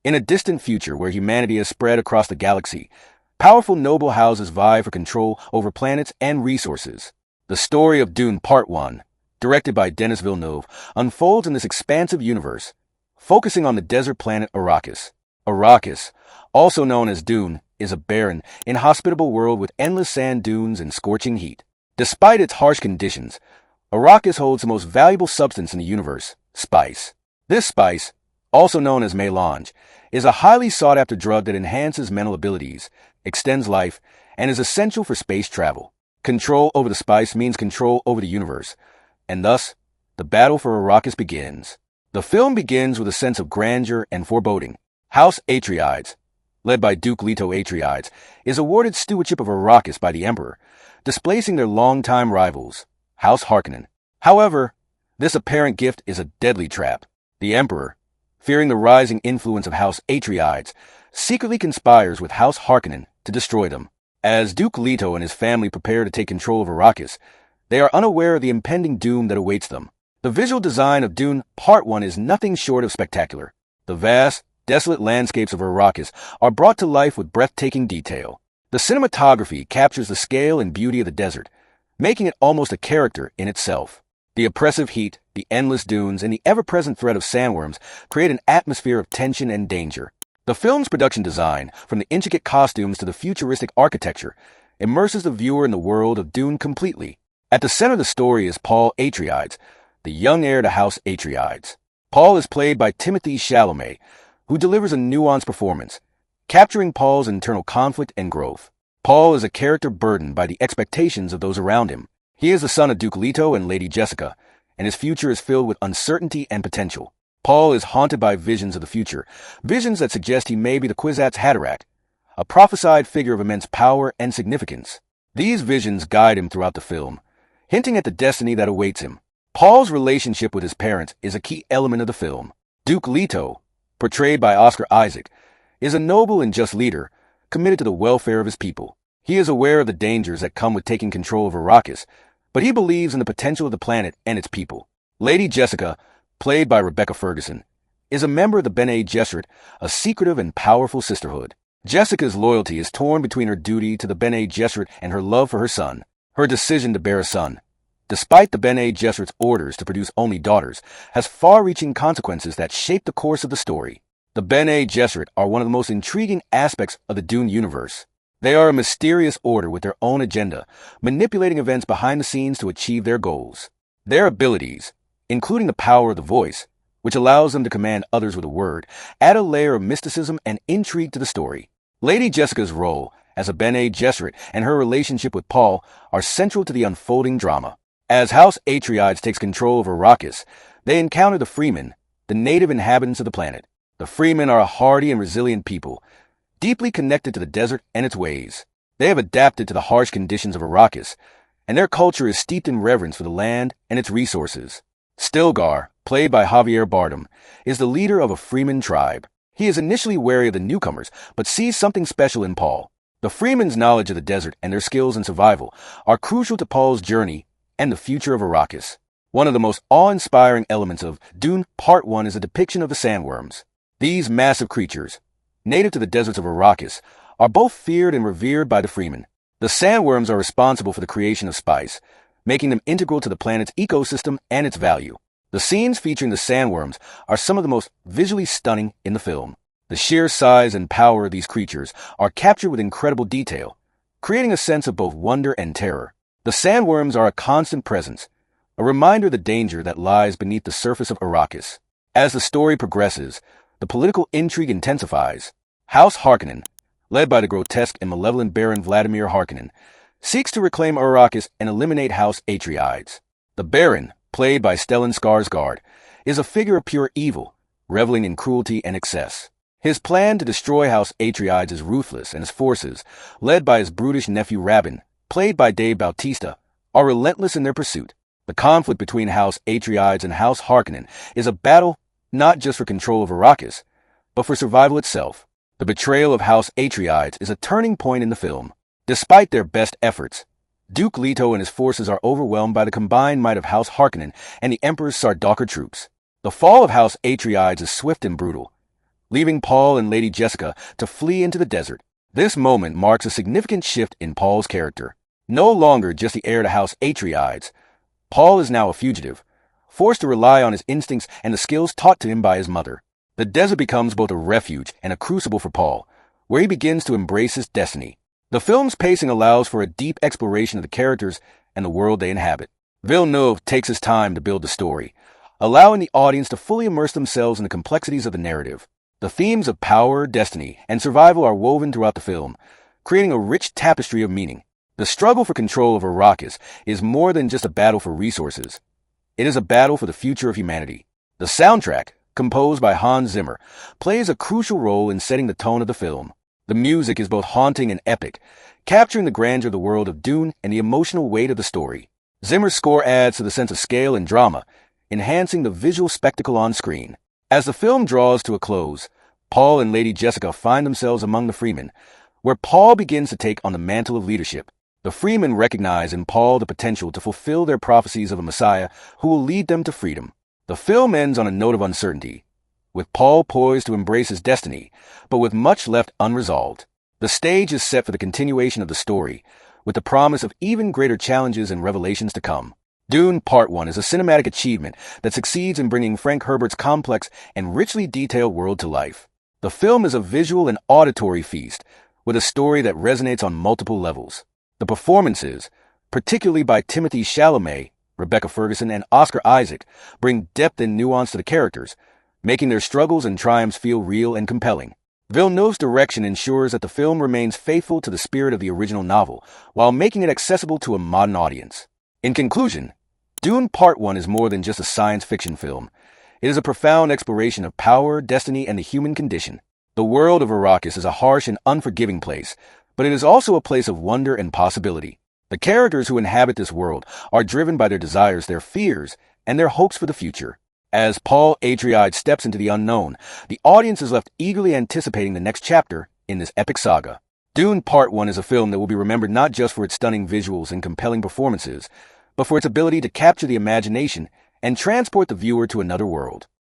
In a distant future where humanity has spread across the galaxy, powerful noble houses vie for control over planets and resources. The story of Dune Part 1, directed by Denis Villeneuve, unfolds in this expansive universe, focusing on the desert planet Arrakis. Arrakis, also known as Dune, is a barren, inhospitable world with endless sand dunes and scorching heat. Despite its harsh conditions, Arrakis holds the most valuable substance in the universe, spice. This spice, also known as melange, is a highly sought-after drug that enhances mental abilities, extends life, and is essential for space travel. Control over the spice means control over the universe, and thus, the battle for Arrakis begins. The film begins with a sense of grandeur and foreboding. House Atreides, led by Duke Leto Atreides, is awarded stewardship of Arrakis by the Emperor, displacing their longtime rivals, House Harkonnen. However, this apparent gift is a deadly trap. The Emperor, fearing the rising influence of House Atreides, secretly conspires with House Harkonnen to destroy them. As Duke Leto and his family prepare to take control of Arrakis, they are unaware of the impending doom that awaits them. The visual design of Dune Part 1 is nothing short of spectacular. The vast, desolate landscapes of Arrakis are brought to life with breathtaking detail. The cinematography captures the scale and beauty of the desert, making it almost a character in itself. The oppressive heat, the endless dunes, and the ever-present threat of sandworms create an atmosphere of tension and danger. The film's production design, from the intricate costumes to the futuristic architecture, immerses the viewer in the world of Dune completely. At the center of the story is Paul Atreides, the young heir to House Atreides. Paul is played by Timothée Chalamet, who delivers a nuanced performance, capturing Paul's internal conflict and growth. Paul is a character burdened by the expectations of those around him. He is the son of Duke Leto and Lady Jessica, and his future is filled with uncertainty and potential. Paul is haunted by visions of the future, visions that suggest he may be the Kwisatz Haderach, a prophesied figure of immense power and significance. These visions guide him throughout the film, hinting at the destiny that awaits him. Paul's relationship with his parents is a key element of the film. Duke Leto, portrayed by Oscar Isaac, is a noble and just leader, committed to the welfare of his people. He is aware of the dangers that come with taking control of Arrakis, but he believes in the potential of the planet and its people. Lady Jessica, played by Rebecca Ferguson, is a member of the Bene Gesserit, a secretive and powerful sisterhood. Jessica's loyalty is torn between her duty to the Bene Gesserit and her love for her son. Her decision to bear a son, despite the Bene Gesserit's orders to produce only daughters, has far-reaching consequences that shape the course of the story. The Bene Gesserit are one of the most intriguing aspects of the Dune universe. They are a mysterious order with their own agenda, manipulating events behind the scenes to achieve their goals. Their abilities, including the power of the voice, which allows them to command others with a word, add a layer of mysticism and intrigue to the story. Lady Jessica's role as a Bene Gesserit and her relationship with Paul are central to the unfolding drama. As House Atreides takes control of Arrakis, they encounter the Freemen, the native inhabitants of the planet. The Freemen are a hardy and resilient people, deeply connected to the desert and its ways. They have adapted to the harsh conditions of Arrakis, and their culture is steeped in reverence for the land and its resources. Stilgar, played by Javier Bardem, is the leader of a Freeman tribe. He is initially wary of the newcomers, but sees something special in Paul. The Freemen's knowledge of the desert and their skills in survival are crucial to Paul's journey and the future of Arrakis. One of the most awe-inspiring elements of Dune Part 1 is a depiction of the sandworms. These massive creatures, native to the deserts of Arrakis, are both feared and revered by the Freemen. The sandworms are responsible for the creation of spice, making them integral to the planet's ecosystem and its value. The scenes featuring the sandworms are some of the most visually stunning in the film. The sheer size and power of these creatures are captured with incredible detail, creating a sense of both wonder and terror. The sandworms are a constant presence, a reminder of the danger that lies beneath the surface of Arrakis. As the story progresses, the political intrigue intensifies. House Harkonnen, led by the grotesque and malevolent Baron Vladimir Harkonnen, seeks to reclaim Arrakis and eliminate House Atreides. The Baron, played by Stellan Skarsgård, is a figure of pure evil, reveling in cruelty and excess. His plan to destroy House Atreides is ruthless, and his forces, led by his brutish nephew Rabin, played by Dave Bautista, are relentless in their pursuit. The conflict between House Atreides and House Harkonnen is a battle not just for control of Arrakis, but for survival itself. The betrayal of House Atreides is a turning point in the film. Despite their best efforts, Duke Leto and his forces are overwhelmed by the combined might of House Harkonnen and the Emperor's Sardaukar troops. The fall of House Atreides is swift and brutal, leaving Paul and Lady Jessica to flee into the desert. This moment marks a significant shift in Paul's character. No longer just the heir to House Atreides, Paul is now a fugitive, forced to rely on his instincts and the skills taught to him by his mother. The desert becomes both a refuge and a crucible for Paul, where he begins to embrace his destiny. The film's pacing allows for a deep exploration of the characters and the world they inhabit. Villeneuve takes his time to build the story, allowing the audience to fully immerse themselves in the complexities of the narrative. The themes of power, destiny, and survival are woven throughout the film, creating a rich tapestry of meaning. The struggle for control of Arrakis is more than just a battle for resources. It is a battle for the future of humanity. The soundtrack, composed by Hans Zimmer, plays a crucial role in setting the tone of the film. The music is both haunting and epic, capturing the grandeur of the world of Dune and the emotional weight of the story. Zimmer's score adds to the sense of scale and drama, enhancing the visual spectacle on screen. As the film draws to a close, Paul and Lady Jessica find themselves among the Freemen, where Paul begins to take on the mantle of leadership. The Freemen recognize in Paul the potential to fulfill their prophecies of a Messiah who will lead them to freedom. The film ends on a note of uncertainty, with Paul poised to embrace his destiny, but with much left unresolved. The stage is set for the continuation of the story, with the promise of even greater challenges and revelations to come. Dune Part 1 is a cinematic achievement that succeeds in bringing Frank Herbert's complex and richly detailed world to life. The film is a visual and auditory feast, with a story that resonates on multiple levels. The performances, particularly by Timothée Chalamet, Rebecca Ferguson, and Oscar Isaac, bring depth and nuance to the characters, making their struggles and triumphs feel real and compelling. Villeneuve's direction ensures that the film remains faithful to the spirit of the original novel, while making it accessible to a modern audience. In conclusion, Dune Part 1 is more than just a science fiction film. It is a profound exploration of power, destiny, and the human condition. The world of Arrakis is a harsh and unforgiving place, but it is also a place of wonder and possibility. The characters who inhabit this world are driven by their desires, their fears, and their hopes for the future. As Paul Atreides steps into the unknown, the audience is left eagerly anticipating the next chapter in this epic saga. Dune Part 1 is a film that will be remembered not just for its stunning visuals and compelling performances, but for its ability to capture the imagination and transport the viewer to another world.